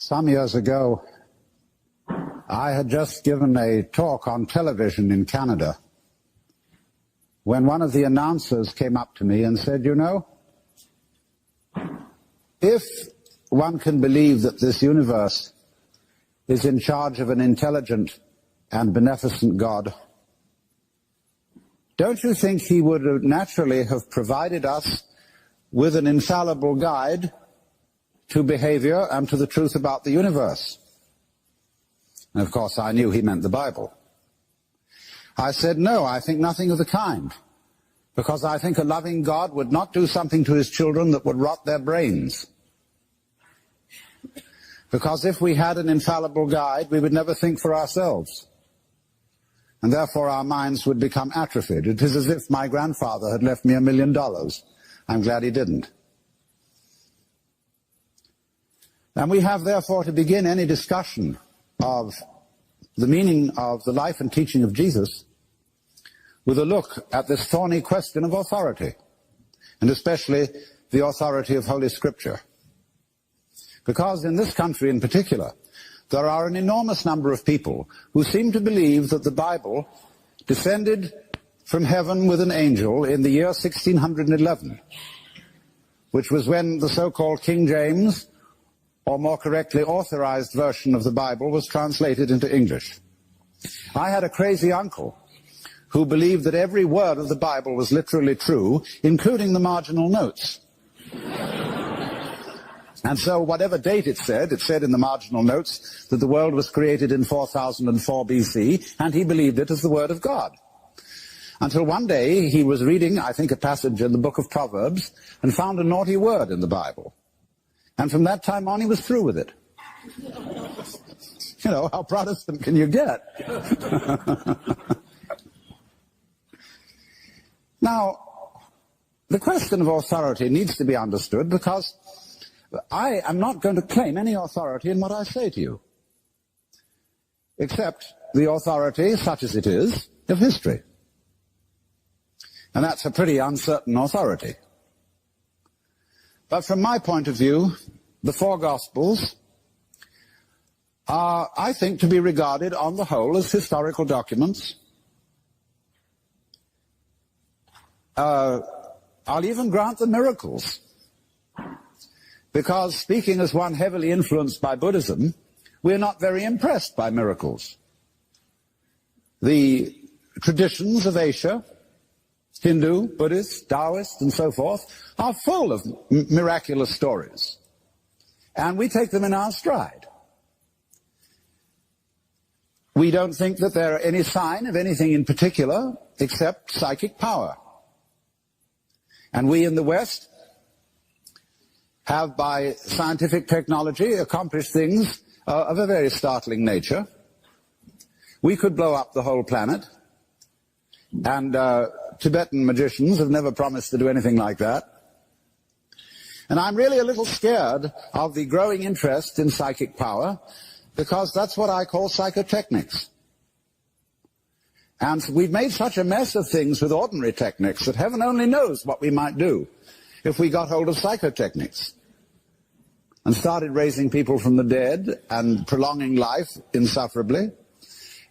Some years ago, I had just given a talk on television in Canada when one of the announcers came up to me and said, you know, if one can believe that this universe is in charge of an intelligent and beneficent God, don't you think he would naturally have provided us with an infallible guide to behavior and to the truth about the universe? And of course I knew he meant the Bible. I said, no, I think nothing of the kind, because I think a loving God would not do something to his children that would rot their brains. Because if we had an infallible guide, we would never think for ourselves. And therefore our minds would become atrophied. It is as if my grandfather had left me $1 million. I'm glad he didn't. And we have therefore to begin any discussion of the meaning of the life and teaching of Jesus with a look at this thorny question of authority, and especially the authority of Holy Scripture. Because in this country in particular, there are an enormous number of people who seem to believe that the Bible descended from heaven with an angel in the year 1611, which was when the so-called King James, or more correctly, authorized version of the Bible was translated into English. I had a crazy uncle who believed that every word of the Bible was literally true, including the marginal notes. And so whatever date it said in the marginal notes that the world was created in 4004 BC, and he believed it as the Word of God. Until one day he was reading, I think, a passage in the book of Proverbs, and found a naughty word in the Bible. And from that time on he was through with it. You know, how Protestant can you get? Now, the question of authority needs to be understood, because I am not going to claim any authority in what I say to you, except the authority, such as it is, of history. And that's a pretty uncertain authority. But from my point of view, the four Gospels are, I think, to be regarded on the whole as historical documents. I'll even grant the miracles, because speaking as one heavily influenced by Buddhism, we're not very impressed by miracles. The traditions of Asia, Hindu, Buddhist, Taoist, and so forth, are full of miraculous stories. And we take them in our stride. We don't think that there are any sign of anything in particular except psychic power. And we in the West have, by scientific technology, accomplished things of a very startling nature. We could blow up the whole planet, and Tibetan magicians have never promised to do anything like that. And I'm really a little scared of the growing interest in psychic power, because that's what I call psychotechnics. And we've made such a mess of things with ordinary techniques that heaven only knows what we might do if we got hold of psychotechnics and started raising people from the dead and prolonging life insufferably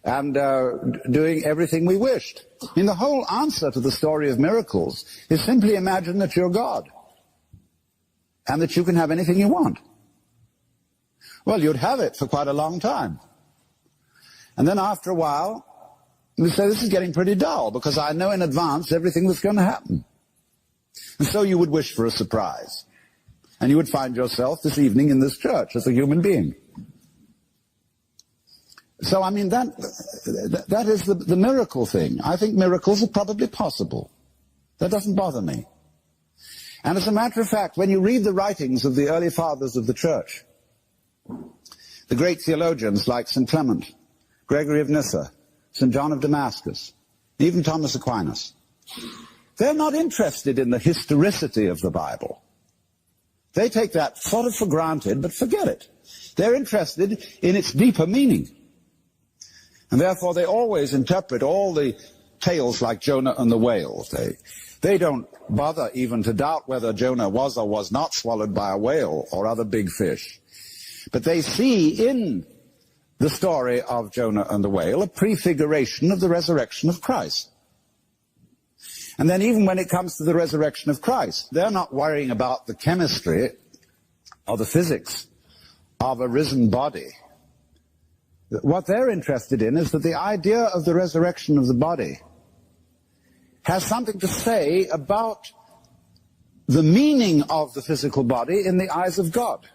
and doing everything we wished. I mean, the whole answer to the story of miracles is simply imagine that you're God and that you can have anything you want. Well, you'd have it for quite a long time. And then after a while, you say, this is getting pretty dull, because I know in advance everything that's going to happen. And so you would wish for a surprise. And you would find yourself this evening in this church as a human being. So, I mean, that is the miracle thing. I think miracles are probably possible. That doesn't bother me. And as a matter of fact, when you read the writings of the early fathers of the church, the great theologians like St. Clement, Gregory of Nyssa, St. John of Damascus, even Thomas Aquinas, they're not interested in the historicity of the Bible. They take that sort of for granted, but forget it. They're interested in its deeper meaning. And therefore they always interpret all the tales like Jonah and the whale. They don't bother even to doubt whether Jonah was or was not swallowed by a whale or other big fish. But they see in the story of Jonah and the whale a prefiguration of the resurrection of Christ. And then even when it comes to the resurrection of Christ, they're not worrying about the chemistry or the physics of a risen body. What they're interested in is that the idea of the resurrection of the body has something to say about the meaning of the physical body in the eyes of God.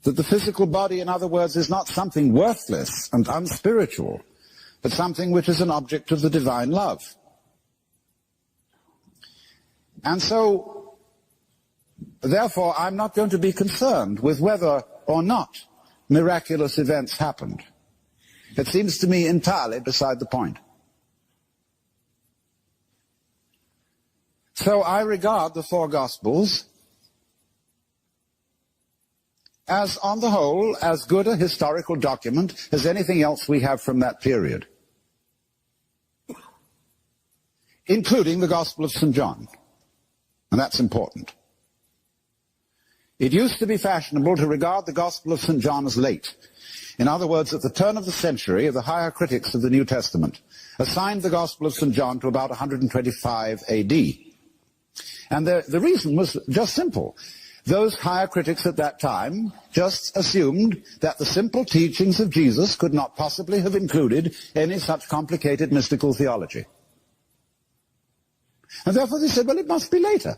That the physical body, in other words, is not something worthless and unspiritual, but something which is an object of the divine love. And so, therefore, I'm not going to be concerned with whether or not miraculous events happened. It seems to me entirely beside the point. So I regard the four Gospels as, on the whole, as good a historical document as anything else we have from that period, including the Gospel of St. John. And that's important. It used to be fashionable to regard the Gospel of St. John as late. In other words, at the turn of the century, the higher critics of the New Testament assigned the Gospel of St. John to about 125 A.D. And the reason was just simple. Those higher critics at that time just assumed that the simple teachings of Jesus could not possibly have included any such complicated mystical theology. And therefore they said, well, it must be later.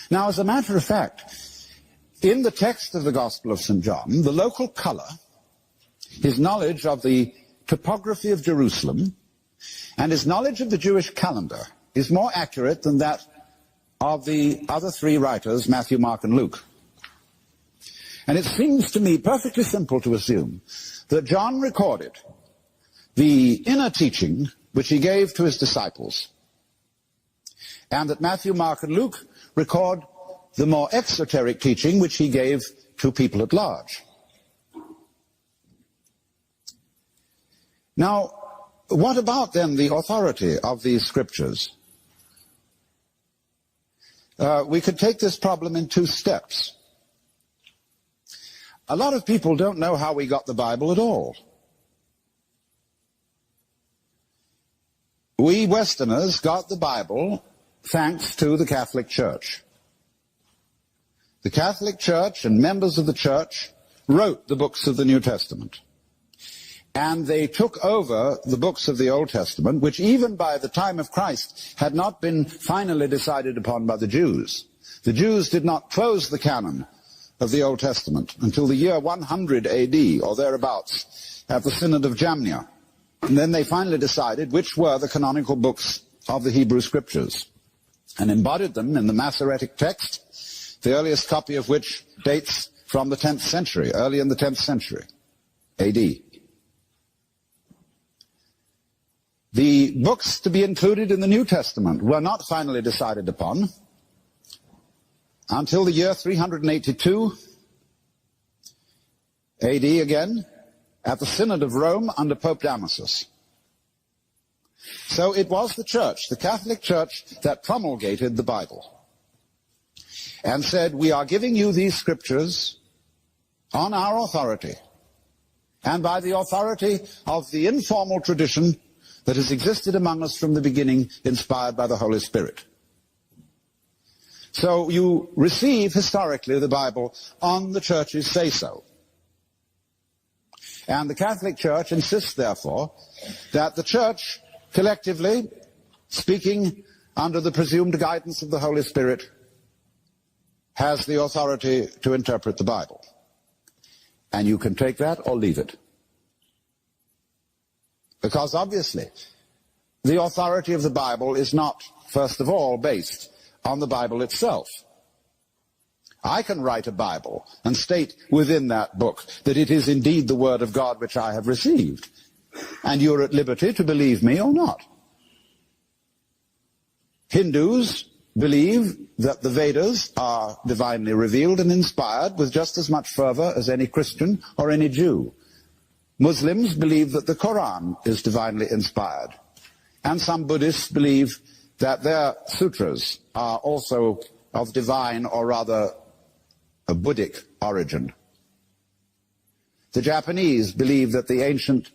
Now, as a matter of fact, in the text of the Gospel of St. John, the local color, his knowledge of the topography of Jerusalem, and his knowledge of the Jewish calendar is more accurate than that of the other three writers, Matthew, Mark, and Luke. And it seems to me perfectly simple to assume that John recorded the inner teaching which he gave to his disciples, and that Matthew, Mark, and Luke record the more exoteric teaching which he gave to people at large. Now, what about then the authority of these scriptures? We could take this problem in two steps. A lot of people don't know how we got the Bible at all. We Westerners got the Bible thanks to the Catholic Church. The Catholic Church and members of the Church wrote the books of the New Testament. And they took over the books of the Old Testament, which even by the time of Christ had not been finally decided upon by the Jews. The Jews did not close the canon of the Old Testament until the year 100 AD, or thereabouts, at the Synod of Jamnia. And then they finally decided which were the canonical books of the Hebrew Scriptures, and embodied them in the Masoretic text, the earliest copy of which dates from the 10th century, early in the 10th century, AD. The books to be included in the New Testament were not finally decided upon until the year 382 AD again, at the Synod of Rome under Pope Damasus. So it was the Church, the Catholic Church, that promulgated the Bible and said, we are giving you these scriptures on our authority and by the authority of the informal tradition that has existed among us from the beginning, inspired by the Holy Spirit. So you receive historically the Bible on the Church's say-so. And the Catholic Church insists, therefore, that the Church collectively, speaking under the presumed guidance of the Holy Spirit, has the authority to interpret the Bible. And you can take that or leave it. Because obviously, the authority of the Bible is not, first of all, based on the Bible itself. I can write a Bible and state within that book that it is indeed the Word of God which I have received. And you're at liberty to believe me or not. Hindus believe that the Vedas are divinely revealed and inspired with just as much fervor as any Christian or any Jew. Muslims believe that the Quran is divinely inspired. And some Buddhists believe that their sutras are also of divine, or rather a Buddhic origin. The Japanese believe that the ancient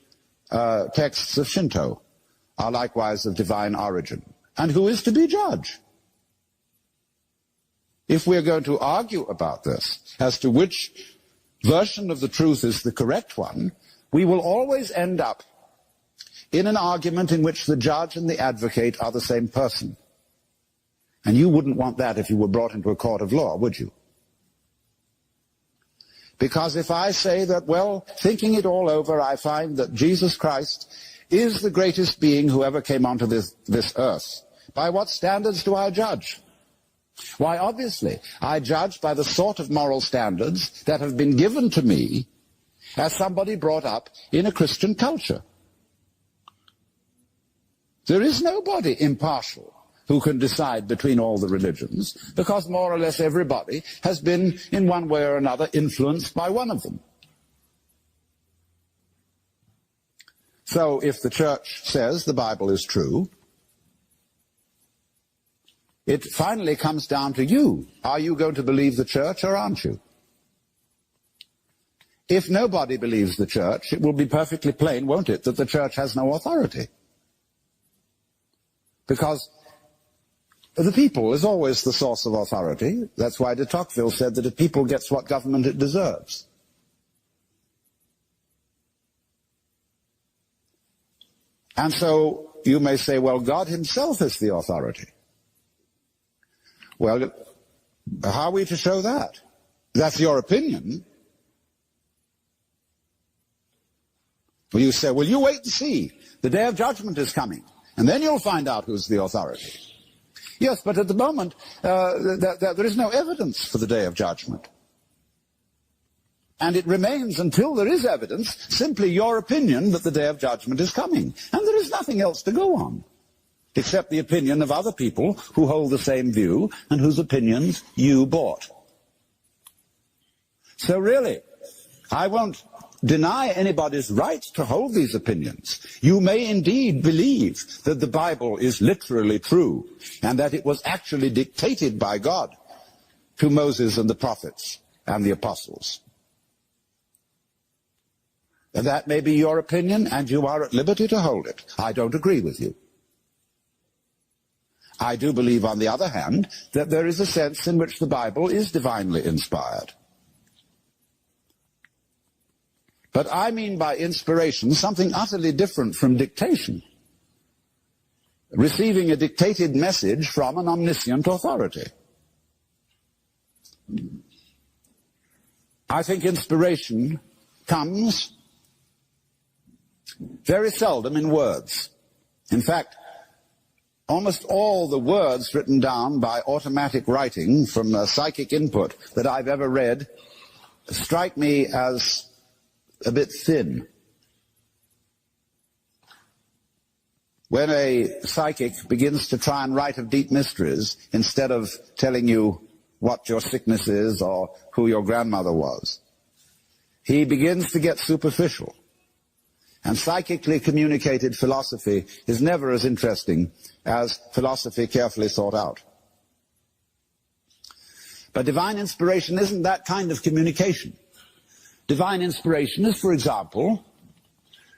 texts of Shinto are likewise of divine origin. And who is to be judge? If we're going to argue about this, as to which version of the truth is the correct one, we will always end up in an argument in which the judge and the advocate are the same person. And you wouldn't want that if you were brought into a court of law, would you? Because if I say that, well, thinking it all over, I find that Jesus Christ is the greatest being who ever came onto this earth, by what standards do I judge? Why, obviously, I judge by the sort of moral standards that have been given to me as somebody brought up in a Christian culture. There is nobody impartial who can decide between all the religions, because more or less everybody has been, in one way or another, influenced by one of them. So if the church says the Bible is true, it finally comes down to you. Are you going to believe the church or aren't you? If nobody believes the church, it will be perfectly plain, won't it, that the church has no authority. Because the people is always the source of authority. That's why de Tocqueville said that a people gets what government it deserves. And so you may say, well, God himself is the authority. Well, how are we to show that? That's your opinion. Well, you say, well, you wait and see. The day of judgment is coming, and then you'll find out who's the authority. Yes, but at the moment, there is no evidence for the day of judgment. And it remains, until there is evidence, simply your opinion that the day of judgment is coming. And there is nothing else to go on, except the opinion of other people who hold the same view and whose opinions you bought. So really, I won't deny anybody's right to hold these opinions. You may indeed believe that the Bible is literally true and that it was actually dictated by God to Moses and the prophets and the apostles. And that may be your opinion, and you are at liberty to hold it. I don't agree with you. I do believe, on the other hand, that there is a sense in which the Bible is divinely inspired. But I mean by inspiration something utterly different from dictation. Receiving a dictated message from an omniscient authority. I think inspiration comes very seldom in words. In fact, almost all the words written down by automatic writing from a psychic input that I've ever read strike me as a bit thin. When a psychic begins to try and write of deep mysteries, instead of telling you what your sickness is or who your grandmother was, he begins to get superficial. And psychically communicated philosophy is never as interesting as philosophy carefully thought out. But divine inspiration isn't that kind of communication. Divine inspiration is, for example,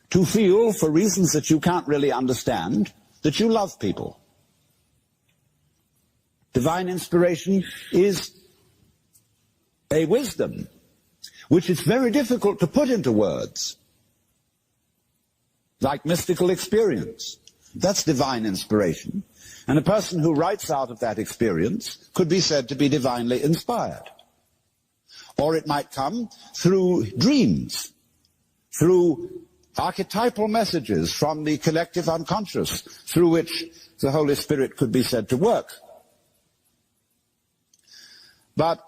to feel, for reasons that you can't really understand, that you love people. Divine inspiration is a wisdom which it's very difficult to put into words, like mystical experience. That's divine inspiration. And a person who writes out of that experience could be said to be divinely inspired. Or it might come through dreams, through archetypal messages from the collective unconscious, through which the Holy Spirit could be said to work. But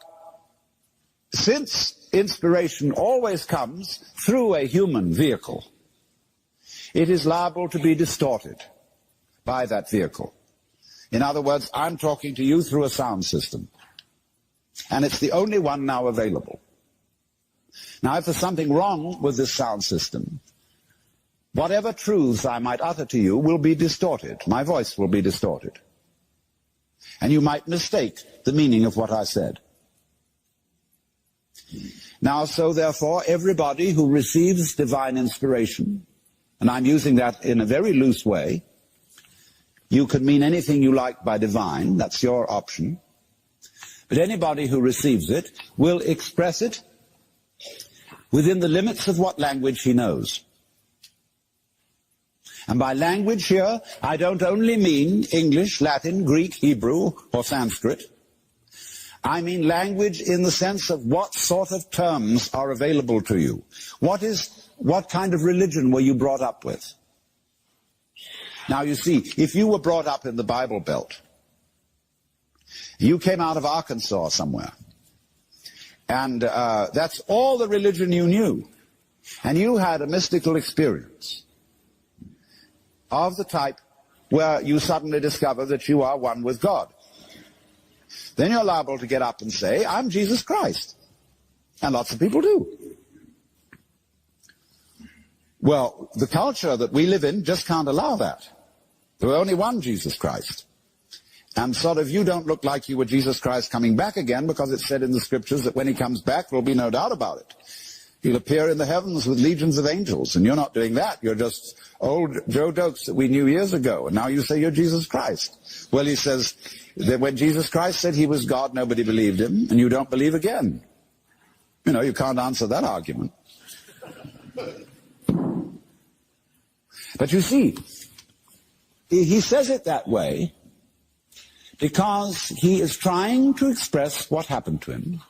since inspiration always comes through a human vehicle, it is liable to be distorted by that vehicle. In other words, I'm talking to you through a sound system. And it's the only one now available. Now, if there's something wrong with this sound system, whatever truths I might utter to you will be distorted. My voice will be distorted. And you might mistake the meaning of what I said. Now, so therefore, everybody who receives divine inspiration, and I'm using that in a very loose way, you can mean anything you like by divine, that's your option, but anybody who receives it will express it within the limits of what language he knows. And by language here, I don't only mean English, Latin, Greek, Hebrew, or Sanskrit. I mean language in the sense of what sort of terms are available to you. What kind of religion were you brought up with? Now you see, if you were brought up in the Bible Belt, you came out of Arkansas somewhere, and that's all the religion you knew, and you had a mystical experience of the type where you suddenly discover that you are one with God. Then you're liable to get up and say, I'm Jesus Christ. And lots of people do. Well, the culture that we live in just can't allow that. There's only one Jesus Christ. And sort of you don't look like you were Jesus Christ coming back again, because it's said in the scriptures that when he comes back, there'll be no doubt about it. He'll appear in the heavens with legions of angels, and you're not doing that. You're just old Joe Dokes that we knew years ago, and now you say you're Jesus Christ. Well, he says that when Jesus Christ said he was God, nobody believed him, and you don't believe again. You know, you can't answer that argument. But you see, he says it that way because he is trying to express what happened to him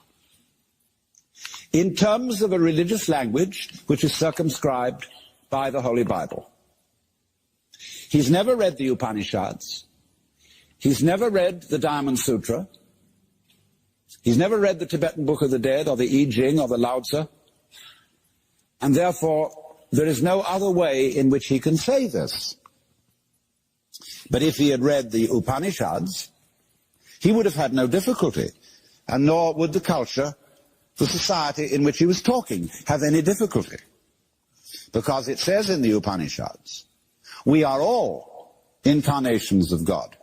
in terms of a religious language which is circumscribed by the Holy Bible. He's never read the Upanishads. He's never read the Diamond Sutra. He's never read the Tibetan Book of the Dead or the I Ching or the Lao Tzu. And therefore, there is no other way in which he can say this. But if he had read the Upanishads, he would have had no difficulty, and nor would the culture, the society in which he was talking, have any difficulty. Because it says in the Upanishads, we are all incarnations of God.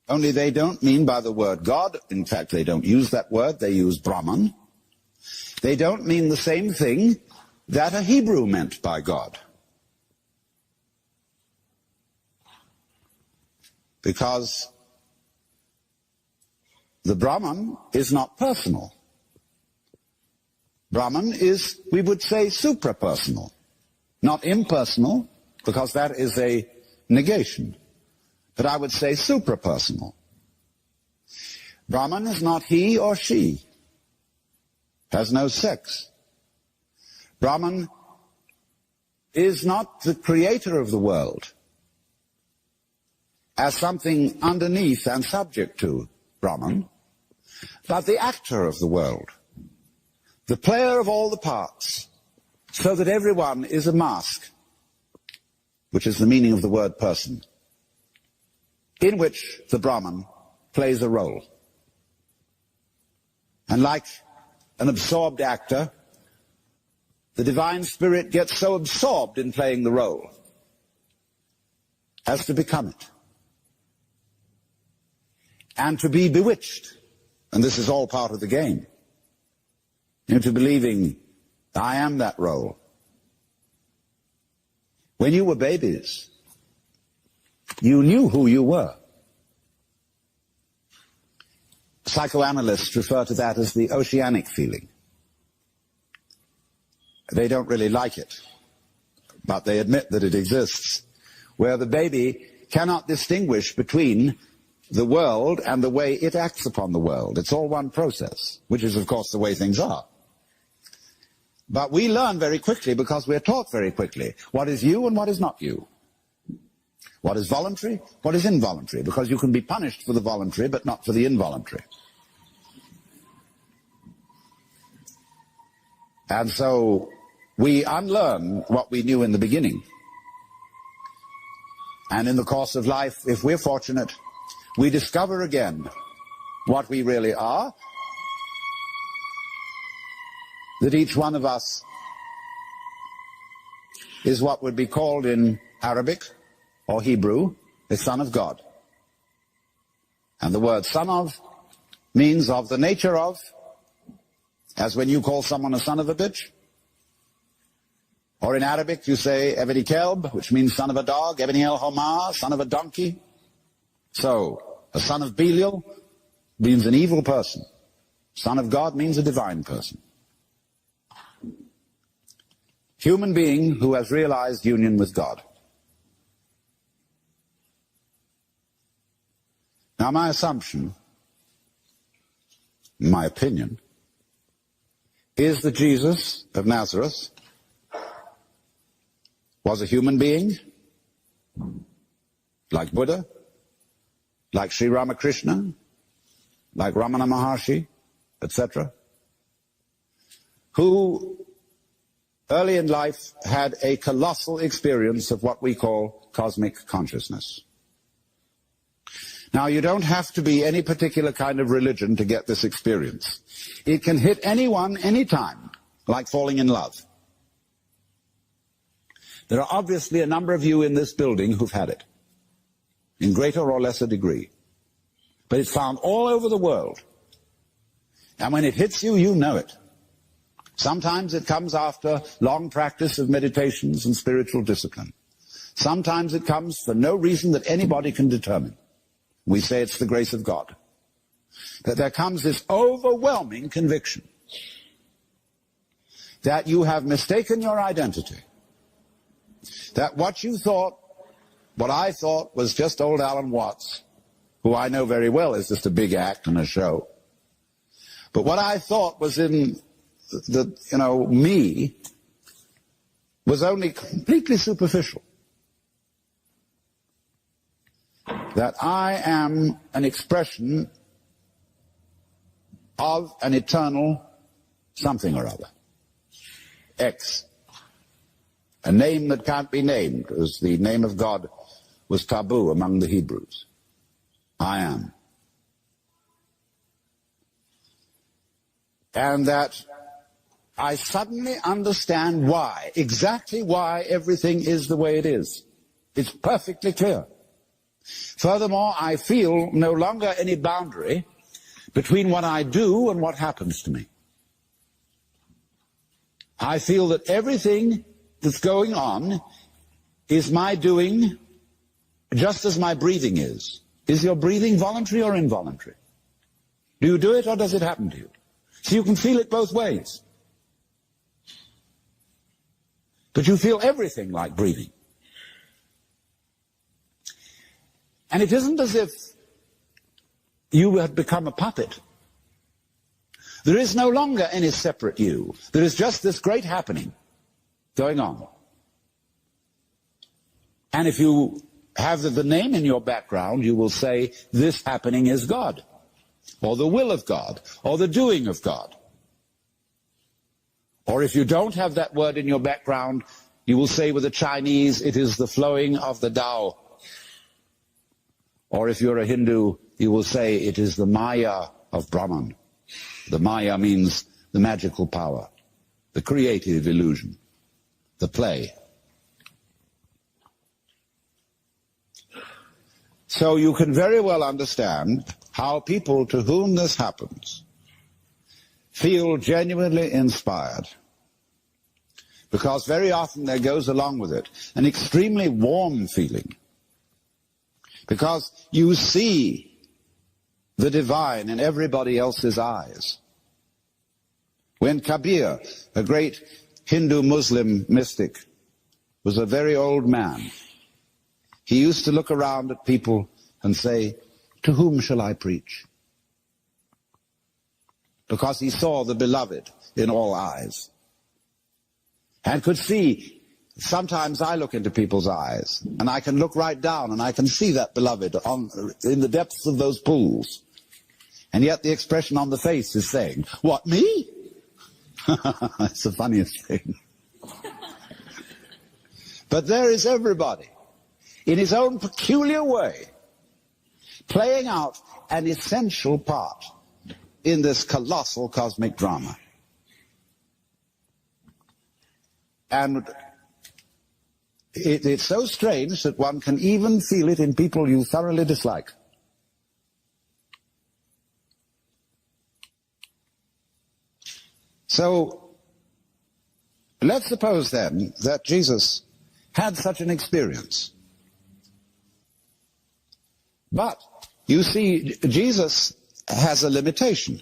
Only they don't mean by the word God, in fact they don't use that word, they use Brahman. They don't mean the same thing that a Hebrew meant by God. Because the Brahman is not personal. Brahman is, we would say, suprapersonal, not impersonal, because that is a negation. But I would say suprapersonal. Brahman is not he or she, has no sex. Brahman is not the creator of the world as something underneath and subject to Brahman, but the actor of the world, the player of all the parts, so that everyone is a mask, which is the meaning of the word person, in which the Brahman plays a role. And like an absorbed actor, the divine spirit gets so absorbed in playing the role as to become it, and to be bewitched. And this is all part of the game, into believing I am that role. When you were babies, you knew who you were. Psychoanalysts refer to that as the oceanic feeling. They don't really like it, but they admit that it exists, where the baby cannot distinguish between the world and the way it acts upon the world. It's all one process, which is, of course, the way things are. But we learn very quickly because we're taught very quickly what is you and what is not you. What is voluntary, what is involuntary, because you can be punished for the voluntary but not for the involuntary. And so we unlearn what we knew in the beginning. And in the course of life, if we're fortunate, we discover again what we really are, that each one of us is what would be called in Arabic or Hebrew a son of God. And the word son of means of the nature of, As when you call someone a son of a bitch. Or in Arabic you say Evedi Kelb, which means son of a dog, Ebni El Homar, son of a donkey. So, a son of Belial means an evil person. Son of God means a divine person. Human being who has realized union with God. Now my assumption, my opinion, is that Jesus of Nazareth was a human being, like Buddha, like Sri Ramakrishna, like Ramana Maharshi, etc., who early in life had a colossal experience of what we call cosmic consciousness. Now, you don't have to be any particular kind of religion to get this experience. It can hit anyone, anytime, like falling in love. There are obviously a number of you in this building who've had it, in greater or lesser degree. But it's found all over the world. And when it hits you, you know it. Sometimes it comes after long practice of meditations and spiritual discipline. Sometimes it comes for no reason that anybody can determine. We say it's the grace of God. That there comes this overwhelming conviction that you have mistaken your identity. That what you thought, what I thought was just old Alan Watts, who I know very well is just a big act and a show. But what I thought was in me was only completely superficial. That I am an expression of an eternal something or other. X. A name that can't be named, as the name of God was taboo among the Hebrews. I am. And that I suddenly understand why, exactly why everything is the way it is. It's perfectly clear. Furthermore, I feel no longer any boundary between what I do and what happens to me. I feel that everything that's going on is my doing just as my breathing is. Is your breathing voluntary or involuntary? Do you do it or does it happen to you? So you can feel it both ways. But you feel everything like breathing. And it isn't as if you had become a puppet. There is no longer any separate you. There is just this great happening going on. And if you have the name in your background, you will say, this happening is God, or the will of God, or the doing of God. Or if you don't have that word in your background, you will say with the Chinese, it is the flowing of the Tao. Or if you're a Hindu, you will say it is the Maya of Brahman. The Maya means the magical power, the creative illusion, the play. So you can very well understand how people to whom this happens feel genuinely inspired. Because very often there goes along with it an extremely warm feeling. Because you see the divine in everybody else's eyes. When Kabir, a great Hindu Muslim mystic, was a very old man, he used to look around at people and say, to whom shall I preach? Because he saw the beloved in all eyes. And could see, sometimes I look into people's eyes, and I can look right down, and I can see that beloved in the depths of those pools. And yet the expression on the face is saying, what, me? That's the funniest thing. But there is everybody, in his own peculiar way, playing out an essential part in this colossal cosmic drama. And it's so strange that one can even feel it in people you thoroughly dislike. So let's suppose then that Jesus had such an experience. But you see, Jesus has a limitation,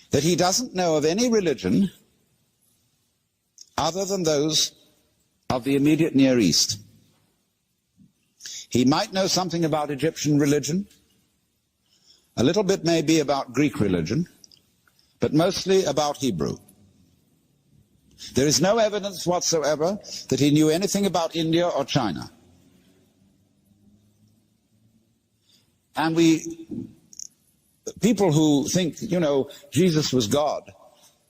that he doesn't know of any religion other than those of the immediate Near East. He might know something about Egyptian religion, a little bit maybe about Greek religion, but mostly about Hebrew. There is no evidence whatsoever that he knew anything about India or China. And people who think, Jesus was God,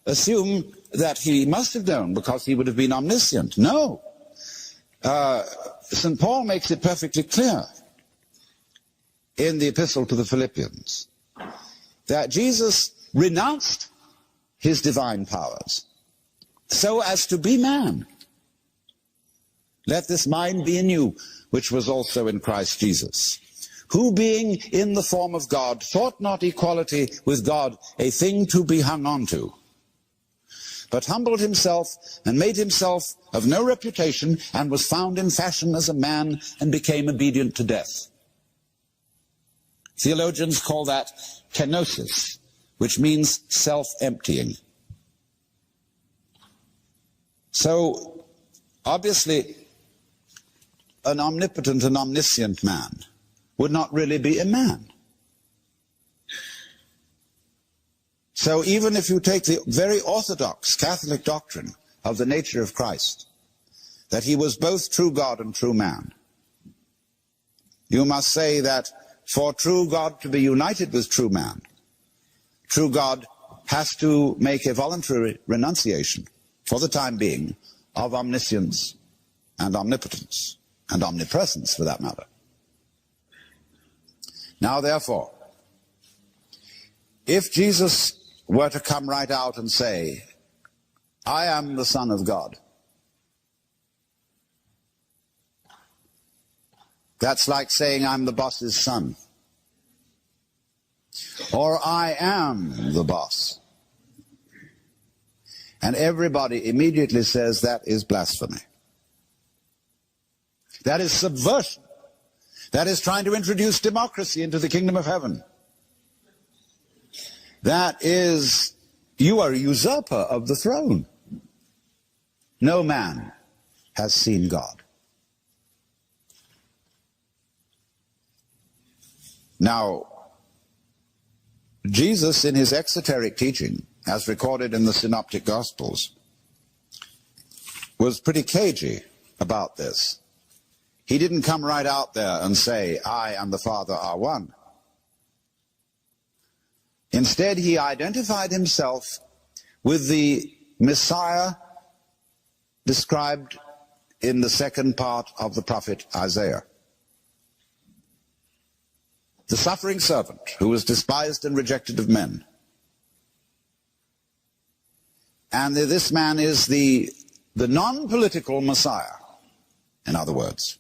assume that he must have known because he would have been omniscient. No. St. Paul makes it perfectly clear in the epistle to the Philippians that Jesus renounced his divine powers so as to be man. Let this mind be in you, which was also in Christ Jesus, who being in the form of God, thought not equality with God a thing to be hung on to, but humbled himself and made himself of no reputation, and was found in fashion as a man, and became obedient to death. Theologians call that kenosis, which means self-emptying. So, obviously, an omnipotent and omniscient man would not really be a man. So even if you take the very orthodox Catholic doctrine of the nature of Christ, that he was both true God and true man, you must say that for true God to be united with true man, true God has to make a voluntary renunciation, for the time being, of omniscience and omnipotence, and omnipresence for that matter. Now therefore, if Jesus were to come right out and say, I am the Son of God, that's like saying I'm the boss's son, or I am the boss. And everybody immediately says that is blasphemy. That is subversion. That is trying to introduce democracy into the kingdom of heaven. That is, you are a usurper of the throne. No man has seen God. Now, Jesus in his exoteric teaching, as recorded in the Synoptic Gospels, was pretty cagey about this. He didn't come right out there and say, I and the Father are one. Instead, he identified himself with the Messiah described in the second part of the prophet Isaiah. The suffering servant who was despised and rejected of men. And this man is the non-political Messiah, in other words.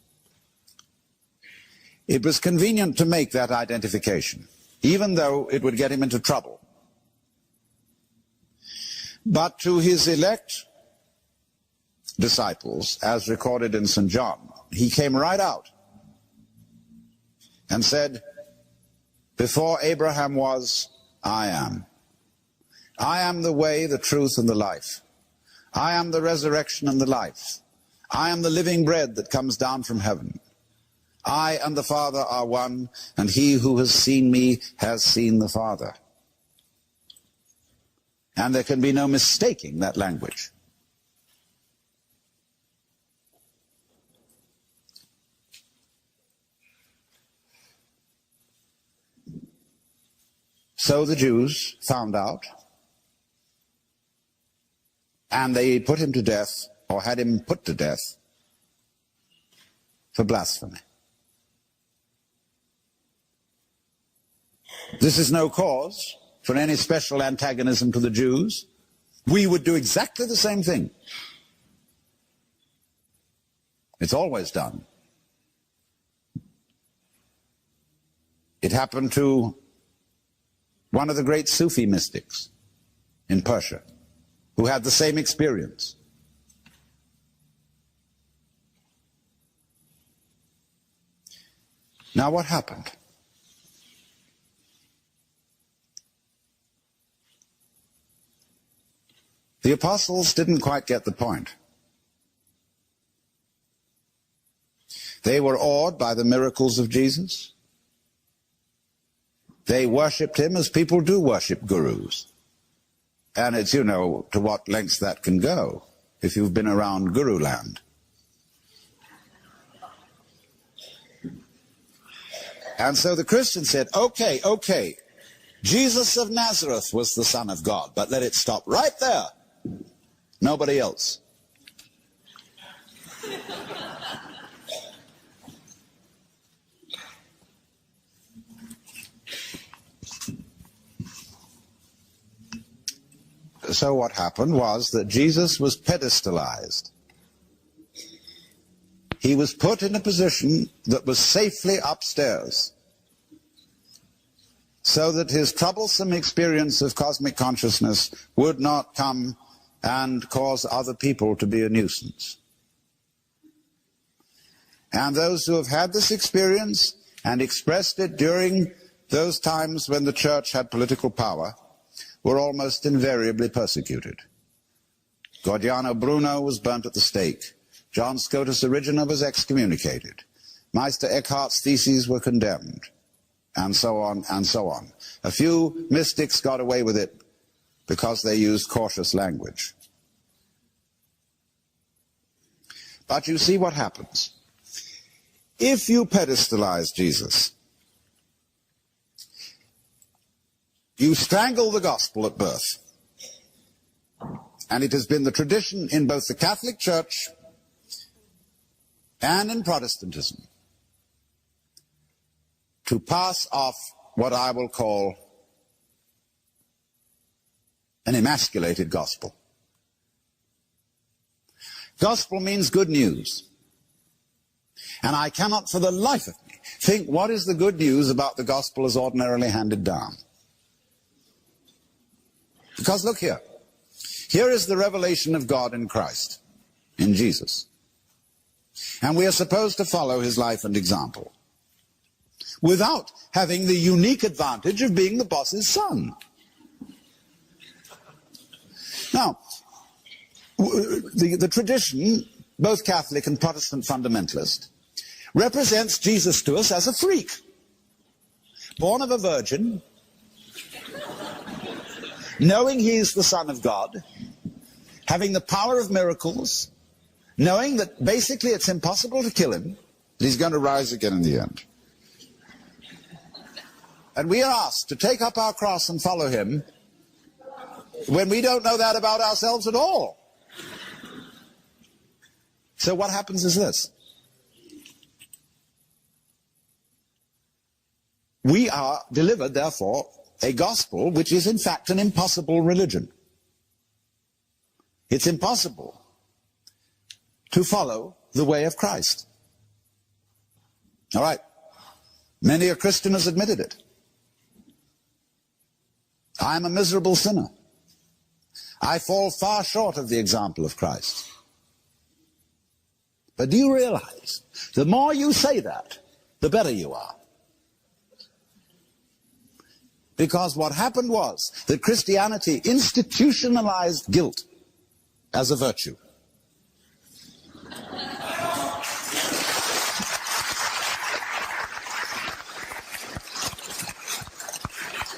It was convenient to make that identification, even though it would get him into trouble. But to his elect disciples, as recorded in St. John, he came right out and said, before Abraham was, I am. I am the way, the truth, and the life. I am the resurrection and the life. I am the living bread that comes down from heaven. I and the Father are one, and he who has seen me has seen the Father. And there can be no mistaking that language. So the Jews found out, and they put him to death, or had him put to death, for blasphemy. This is no cause for any special antagonism to the Jews. We would do exactly the same thing. It's always done. It happened to one of the great Sufi mystics, in Persia who had the same experience. Now what happened? The apostles didn't quite get the point. They were awed by the miracles of Jesus. They worshipped him as people do worship gurus. And it's, you know, to what lengths that can go if you've been around guru land. And so the Christian said, okay, Jesus of Nazareth was the Son of God, but let it stop right there. Nobody else. So what happened was that Jesus was pedestalized. He was put in a position that was safely upstairs, so that his troublesome experience of cosmic consciousness would not come and cause other people to be a nuisance. And those who have had this experience and expressed it during those times when the church had political power were almost invariably persecuted. Gordiano Bruno was burnt at the stake. John Scotus Erigena was excommunicated. Meister Eckhart's theses were condemned, and so on and so on. A few mystics got away with it because they used cautious language. But you see what happens. If you pedestalize Jesus, you strangle the gospel at birth. And it has been the tradition in both the Catholic Church and in Protestantism to pass off what I will call an emasculated gospel. Gospel means good news. And I cannot for the life of me think what is the good news about the gospel as ordinarily handed down. Because look here. Here is the revelation of God in Christ, in Jesus. And we are supposed to follow his life and example without having the unique advantage of being the boss's son. Now, the tradition, both Catholic and Protestant fundamentalist, represents Jesus to us as a freak, born of a virgin, knowing he is the Son of God, having the power of miracles, knowing that basically it's impossible to kill him, that he's going to rise again in the end. And we are asked to take up our cross and follow him when we don't know that about ourselves at all. So what happens is this. We are delivered, therefore, a gospel which is in fact an impossible religion. It's impossible to follow the way of Christ. All right. Many a Christian has admitted it. I am a miserable sinner. I fall far short of the example of Christ. But do you realize, the more you say that, the better you are. Because what happened was that Christianity institutionalized guilt as a virtue.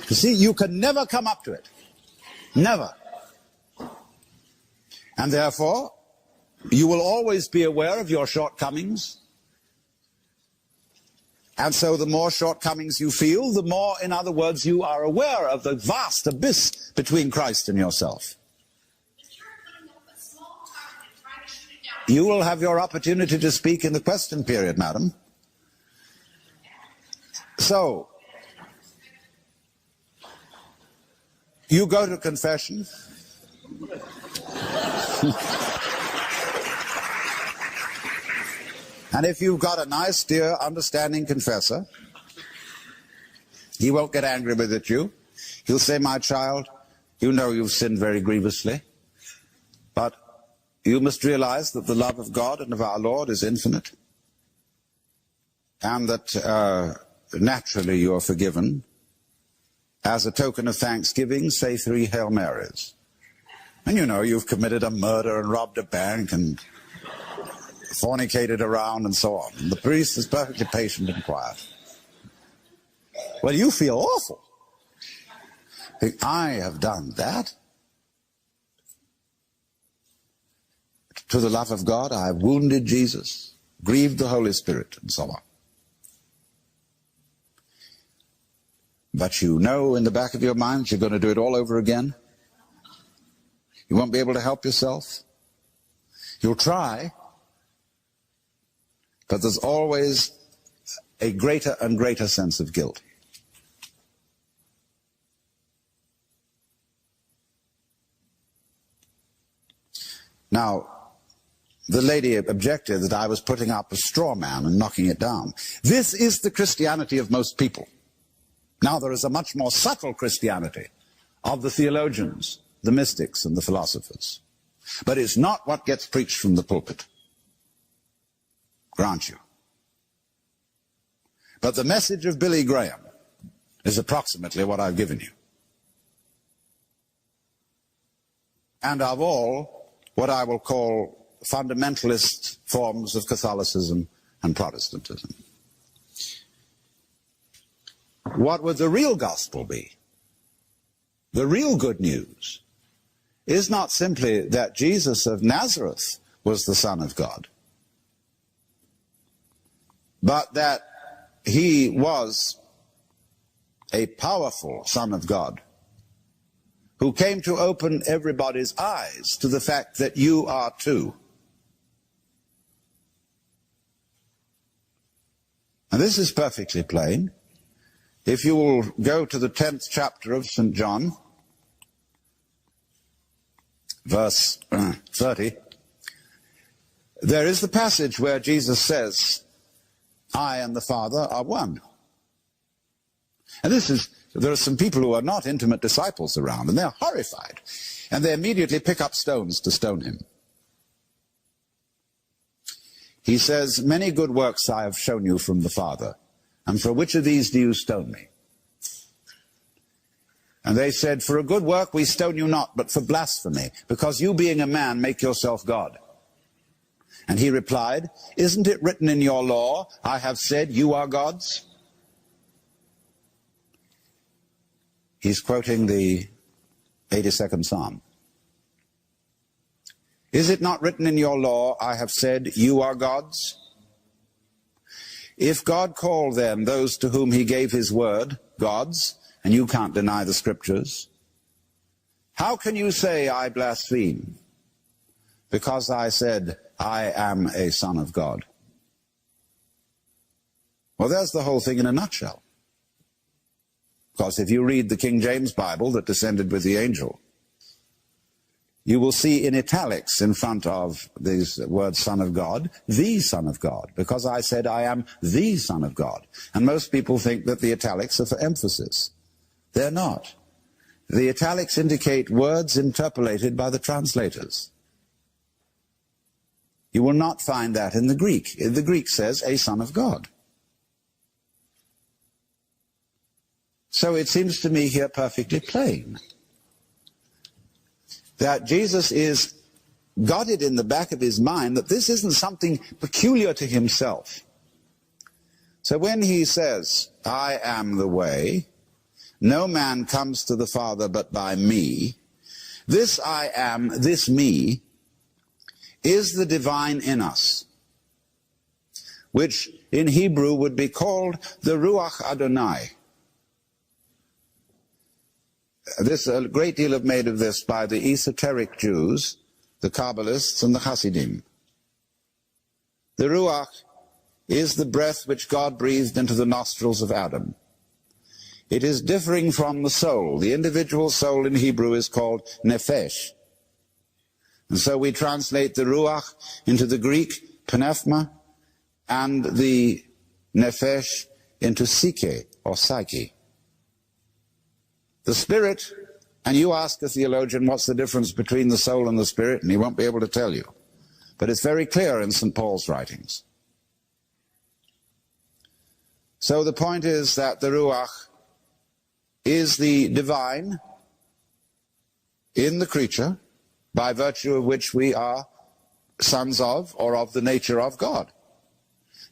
You see, you can never come up to it. Never. And therefore, you will always be aware of your shortcomings. And so the more shortcomings you feel, the more, in other words, you are aware of the vast abyss between Christ and yourself. You will have your opportunity to speak in the question period, madam. So, you go to confession. And if you've got a nice, dear, understanding confessor, he won't get angry with you. He'll say, my child, You know you've sinned very grievously, but you must realize that the love of God and of our Lord is infinite, and that naturally you are forgiven. As a token of thanksgiving, say 3 Hail Marys. And you know you've committed a murder and robbed a bank and fornicated around and so on. And the priest is perfectly patient and quiet. Well, you feel awful. Think, I have done that. To the love of God, I have wounded Jesus, grieved the Holy Spirit, and so on. But you know in the back of your mind you're going to do it all over again. You won't be able to help yourself. You'll try, but there's always a greater and greater sense of guilt. Now, the lady objected that I was putting up a straw man and knocking it down. This is the Christianity of most people. Now, there is a much more subtle Christianity of the theologians, the mystics, and the philosophers. But it's not what gets preached from the pulpit. Grant you. But the message of Billy Graham is approximately what I've given you. And of all, what I will call fundamentalist forms of Catholicism and Protestantism. What would the real gospel be? The real good news is not simply that Jesus of Nazareth was the Son of God, but that he was a powerful Son of God who came to open everybody's eyes to the fact that you are too. And this is perfectly plain. If you will go to the 10th chapter of St. John, verse 30, there is the passage where Jesus says, I and the Father are one. And there are some people who are not intimate disciples around, and they're horrified. And they immediately pick up stones to stone him. He says, many good works I have shown you from the Father. And for which of these do you stone me? And they said, for a good work we stone you not, but for blasphemy, because you being a man make yourself God. And he replied, isn't it written in your law, I have said you are gods? He's quoting the 82nd Psalm. Is it not written in your law, I have said you are gods? If God called then those to whom he gave his word gods, and you can't deny the scriptures, how can you say I blaspheme? Because I said I am a son of God. Well, there's the whole thing in a nutshell. Because if you read the King James Bible that descended with the angel, you will see in italics in front of these words Son of God, the Son of God, because I said I am the Son of God. And most people think that the italics are for emphasis. They're not. The italics indicate words interpolated by the translators. You will not find that in the Greek. The Greek says a Son of God. So it seems to me here perfectly plain that Jesus got it in the back of his mind that this isn't something peculiar to himself. So when he says, I am the way, no man comes to the Father but by me, this I am, this me, is the divine in us, which in Hebrew would be called the Ruach Adonai. There's a great deal of made of this by the esoteric Jews, the Kabbalists, and the Hasidim. The Ruach is the breath which God breathed into the nostrils of Adam. It is differing from the soul. The individual soul in Hebrew is called nephesh. And so we translate the Ruach into the Greek pneuma and the nephesh into psyche or psyche. The spirit And you ask a theologian what's the difference between the soul and the spirit, and he won't be able to tell you. But it's very clear in St. Paul's writings. So the point is that the Ruach is the divine in the creature, by virtue of which we are sons of, or of the nature of God.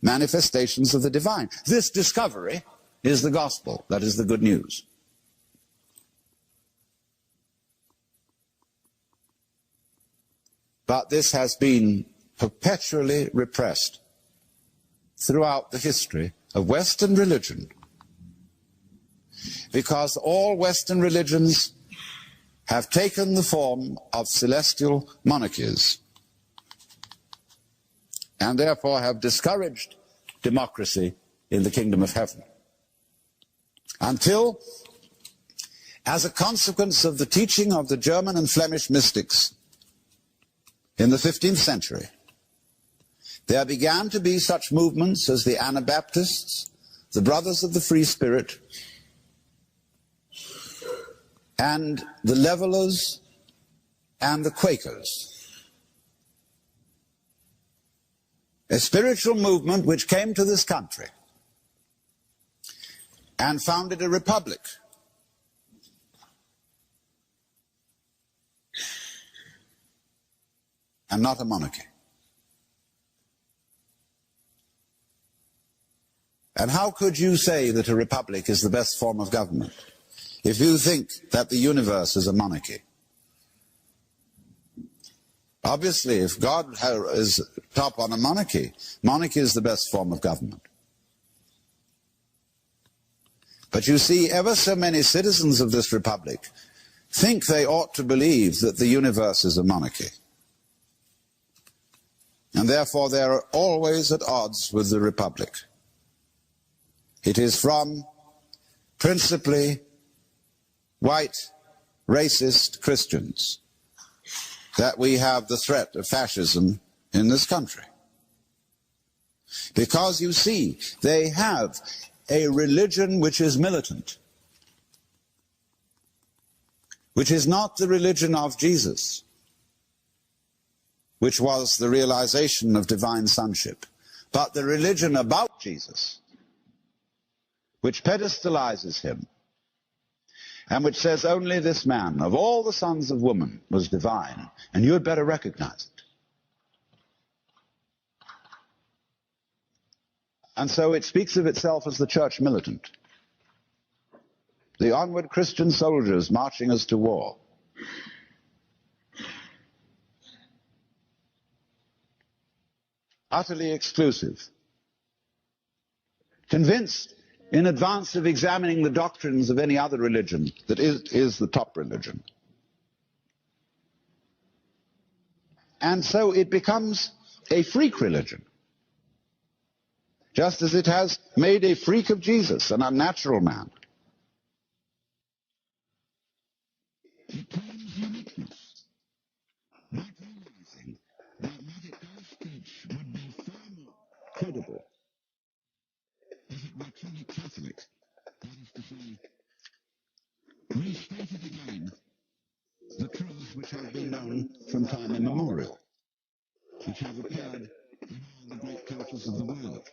Manifestations of the divine. This discovery is the gospel. That is the good news. But this has been perpetually repressed throughout the history of Western religion, because all Western religions have taken the form of celestial monarchies, and therefore have discouraged democracy in the kingdom of heaven. Until, as a consequence of the teaching of the German and Flemish mystics in the 15th century, there began to be such movements as the Anabaptists, the Brothers of the Free Spirit, and the Levelers and the Quakers. A spiritual movement which came to this country and founded a republic. And not a monarchy. And how could you say that a republic is the best form of government if you think that the universe is a monarchy? Obviously, if God is top on a monarchy, monarchy is the best form of government. But you see, ever so many citizens of this republic think they ought to believe that the universe is a monarchy. And therefore they are always at odds with the republic. It is from principally white, racist Christians that we have the threat of fascism in this country. Because, you see, they have a religion which is militant, which is not the religion of Jesus, which was the realization of divine sonship, but the religion about Jesus, which pedestalizes him, and which says only this man, of all the sons of woman, was divine, and you had better recognize it. And so it speaks of itself as the church militant, the onward Christian soldiers marching us to war. Utterly exclusive, convinced in advance of examining the doctrines of any other religion that is the top religion. And so it becomes a freak religion, just as it has made a freak of Jesus, an unnatural man. It claims uniqueness, not realizing that what it does teach would be far more credible if it were truly Catholic. That is to say, restated again the truths which have been known from time immemorial, which have appeared in all the great cultures of the world.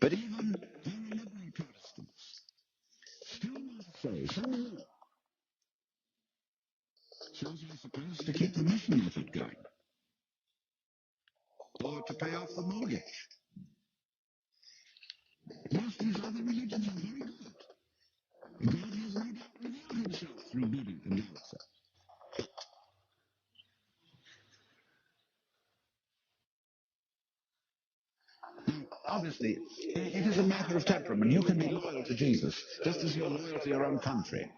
But even very liberal Protestants still must say some more. So they're supposed to keep the mission method going, or to pay off the mortgage. Yes, these other religions are very good. God has no doubt revealed himself through Buddha and Lao-Tzu. Obviously, it is a matter of temperament. You can be loyal to Jesus, just as you're loyal to your own country.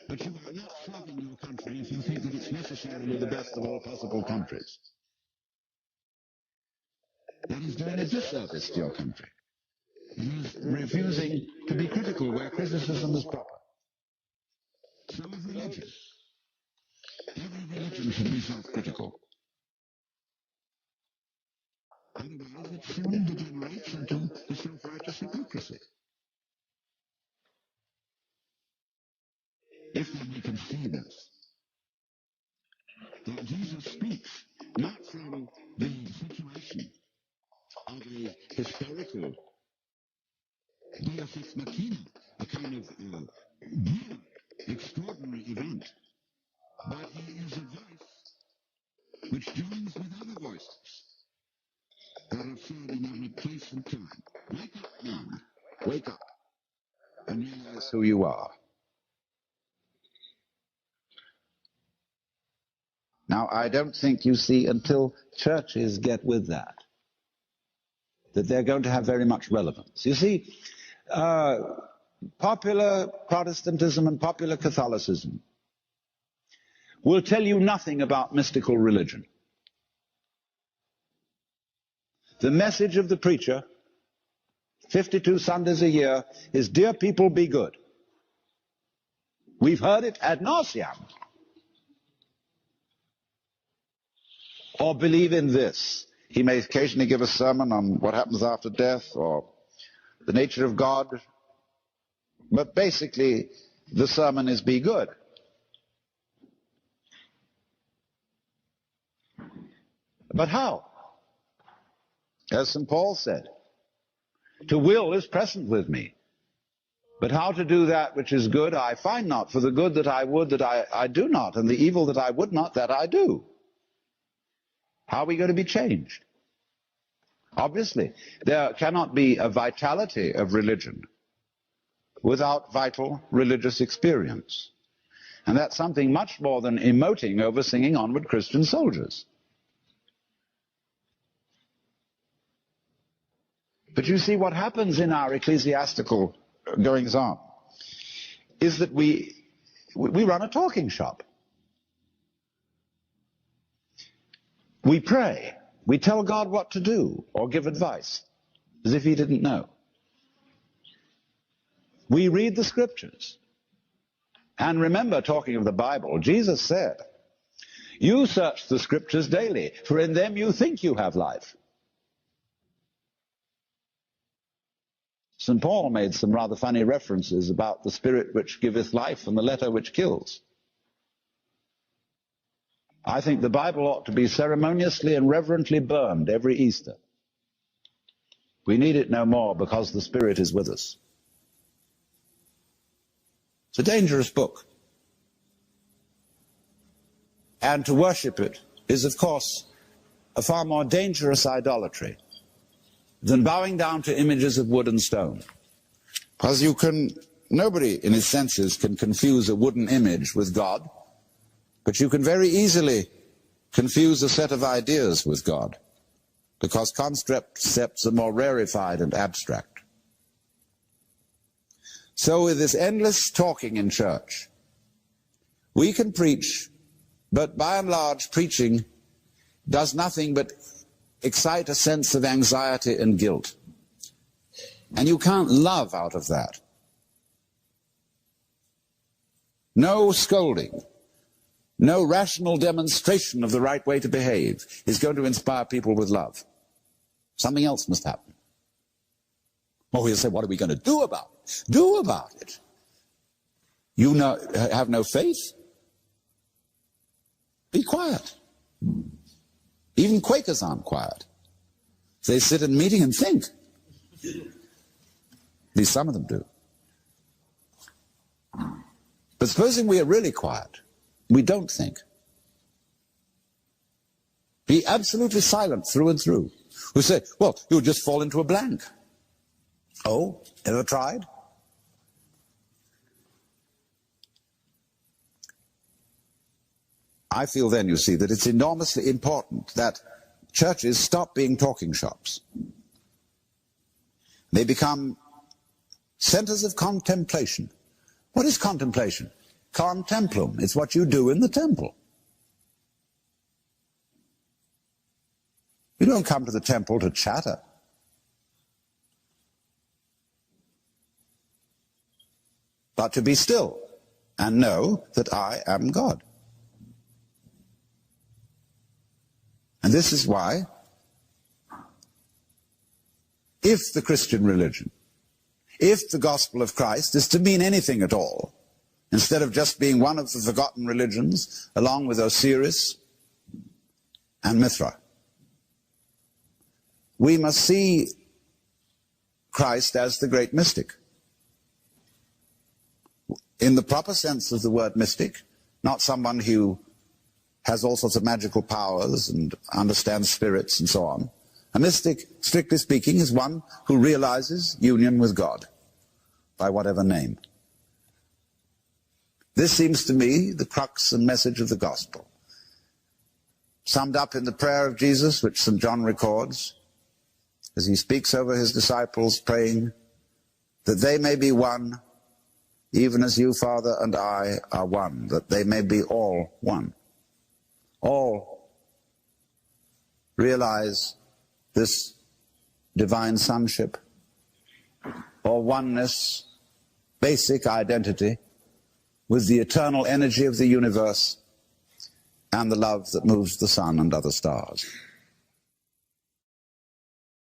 But you are not serving your country if you think that it's necessarily the best of all possible countries. That is doing a disservice to your country. It is refusing to be critical where criticism is proper. So is religion. Every religion should be self-critical. Otherwise, it soon degenerates into the self-righteous hypocrisy. if then we can see this, that Jesus speaks not from the situation of a historical Deus ex machina, a kind of weird, extraordinary event, but he is a voice which joins with other voices that are said in every place and time. Wake up, man. Wake up and realize who you are. Now, I don't think, you see, until churches get with that they're going to have very much relevance. You see, popular Protestantism and popular Catholicism will tell you nothing about mystical religion. The message of the preacher, 52 Sundays a year, is, dear people, be good. We've heard it ad nauseam. Or believe in this. He may occasionally give a sermon on what happens after death or the nature of God. But basically, the sermon is be good. But how? As St. Paul said, to will is present with me. But how to do that which is good I find not, for the good that I would that I do not, and the evil that I would not that I do. How are we going to be changed? Obviously, there cannot be a vitality of religion without vital religious experience. And that's something much more than emoting over singing Onward Christian Soldiers. But you see, what happens in our ecclesiastical goings-on is that we run a talking shop. We pray. We tell God what to do or give advice, as if he didn't know. We read the scriptures. And remember, talking of the Bible, Jesus said, you search the scriptures daily, for in them you think you have life. St. Paul made some rather funny references about the spirit which giveth life and the letter which kills. I think the Bible ought to be ceremoniously and reverently burned every Easter. We need it no more because the Spirit is with us. It's a dangerous book. And to worship it is, of course, a far more dangerous idolatry than bowing down to images of wood and stone. Because nobody in his senses can confuse a wooden image with God. But you can very easily confuse a set of ideas with God, because concepts are more rarefied and abstract. So with this endless talking in church, we can preach, but by and large preaching does nothing but excite a sense of anxiety and guilt. And you can't love out of that. No scolding, no rational demonstration of the right way to behave is going to inspire people with love. Something else must happen. Well, we'll say, what are we going to do about it? Do about it. You have no faith? Be quiet. Even Quakers aren't quiet. They sit in a meeting and think. At least some of them do. But supposing we are really quiet, we don't think. Be absolutely silent through and through. We say, well, you'll just fall into a blank. Oh, ever tried? I feel then, you see, that it's enormously important that churches stop being talking shops. They become centers of contemplation. What is contemplation? Contemplum. It's what you do in the temple. You don't come to the temple to chatter. But to be still and know that I am God. And this is why, if the Christian religion, if the gospel of Christ is to mean anything at all, instead of just being one of the forgotten religions, along with Osiris and Mithra. We must see Christ as the great mystic. In the proper sense of the word mystic, not someone who has all sorts of magical powers and understands spirits and so on. A mystic, strictly speaking, is one who realizes union with God, by whatever name. This seems to me the crux and message of the gospel, summed up in the prayer of Jesus, which St. John records, as he speaks over his disciples, praying that they may be one, even as you, Father, and I are one, that they may be all one. All realize this divine sonship, or oneness, basic identity with the eternal energy of the universe and the love that moves the sun and other stars.